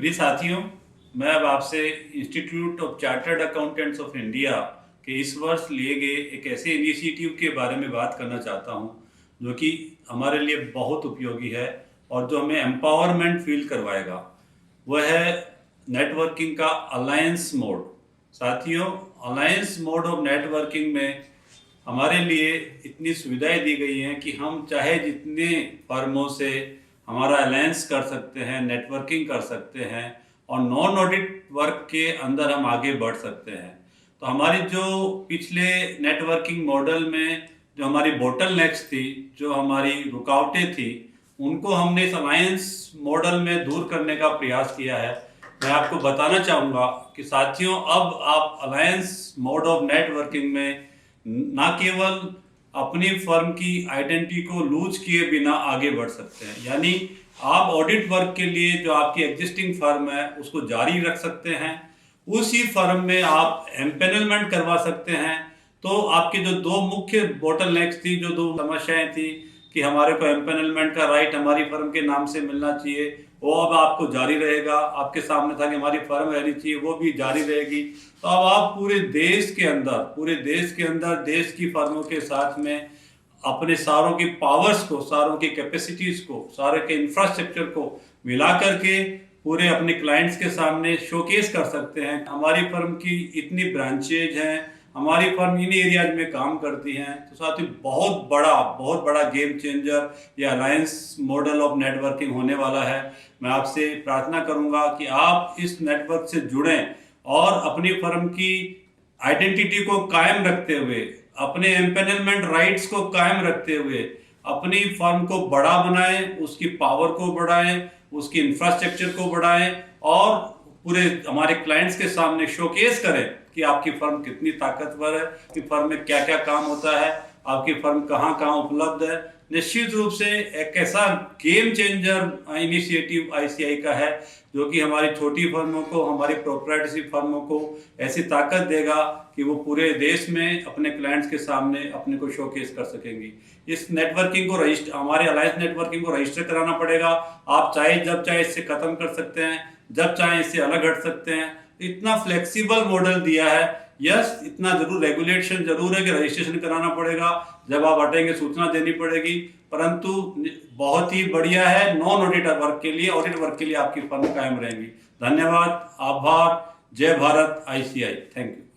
प्रिय साथियों, मैं अब आपसे institute of chartered accountants of India के इस वर्ष लिए गए एक ऐसे इनिशिएटिव के बारे में बात करना चाहता हूं, जो कि हमारे लिए बहुत उपयोगी है और जो हमें एम्पावरमेंट फील करवाएगा। वह है नेटवर्किंग का अलायंस मोड। साथियों, अलायंस मोड ऑफ नेटवर्किंग में हमारे लिए इतनी सुविधाएं दी गई हैं कि हम चाहे जितने फर्मों से हमारा अलायंस कर सकते हैं, नेटवर्किंग कर सकते हैं और नॉन ऑडिट वर्क के अंदर हम आगे बढ़ सकते हैं। तो हमारी जो पिछले नेटवर्किंग मॉडल में जो हमारी बोटल नेक्स थी, जो हमारी रुकावटें थी, उनको हमने इस अलायंस मॉडल में दूर करने का प्रयास किया है। मैं आपको बताना चाहूँगा कि साथियों, अब आप अलायंस मोड ऑफ नेटवर्किंग में ना केवल अपनी फर्म की आइडेंटिटी को लूज किए बिना आगे बढ़ सकते हैं, यानी आप ऑडिट वर्क के लिए जो आपकी एग्जिस्टिंग फर्म है उसको जारी रख सकते हैं, उसी फर्म में आप एम्पेनलमेंट करवा सकते हैं। तो आपकी जो दो मुख्य बोटल नेक्स थी, जो दो समस्याएं थी कि हमारे को एम्पेनलमेंट का राइट हमारी फर्म के नाम से मिलना चाहिए, वो अब आपको जारी रहेगा। आपके सामने था कि हमारी फर्म रहनी चाहिए, वो भी जारी रहेगी। तो अब आप पूरे देश के अंदर देश की फर्मों के साथ में अपने सारों की पावर्स को, सारों की कैपेसिटीज को, सारे के इंफ्रास्ट्रक्चर को मिला करके पूरे अपने क्लाइंट्स के सामने शोकेस कर सकते हैं। हमारी फर्म की इतनी ब्रांचेज हैं, हमारी फर्म इन एरियाज में काम करती हैं। तो साथ ही बहुत बड़ा गेम चेंजर या अलायंस मॉडल ऑफ नेटवर्किंग होने वाला है। मैं आपसे प्रार्थना करूंगा कि आप इस नेटवर्क से जुड़ें और अपनी फर्म की आइडेंटिटी को कायम रखते हुए, अपने एम्पेनलमेंट राइट्स को कायम रखते हुए अपनी फर्म को बड़ा बनाएं, उसकी पावर को बढ़ाएं, उसकी इंफ्रास्ट्रक्चर को बढ़ाएं और पूरे हमारे क्लाइंट्स के सामने शोकेस करें कि आपकी फर्म कितनी ताकतवर है, कि फर्म में क्या क्या काम होता है, आपकी फर्म कहाँ कहाँ उपलब्ध है। निश्चित रूप से एक ऐसा गेम चेंजर इनिशिएटिव आईसीआई का है, जो कि हमारी छोटी फर्मों को, हमारी प्रोप्राइटरशिप फर्मों को ऐसी ताकत देगा कि वो पूरे देश में अपने क्लाइंट्स के सामने अपने को शोकेस कर सकेंगी। इस नेटवर्किंग को रजिस्टर, हमारे अलायंस नेटवर्किंग को रजिस्टर कराना पड़ेगा। आप चाहे जब चाहे इससे खत्म कर सकते हैं, जब चाहे इससे अलग हट सकते हैं। इतना फ्लेक्सिबल मॉडल दिया है। यस, इतना जरूर रेगुलेशन जरूर है कि रजिस्ट्रेशन कराना पड़ेगा, जब आप हटेंगे सूचना देनी पड़ेगी, परंतु बहुत ही बढ़िया है नॉन ऑडिट वर्क के लिए। ऑडिट वर्क के लिए आपकी फर्म कायम रहेंगी। धन्यवाद, आभार, जय भारत, आईसीआई। Thank you.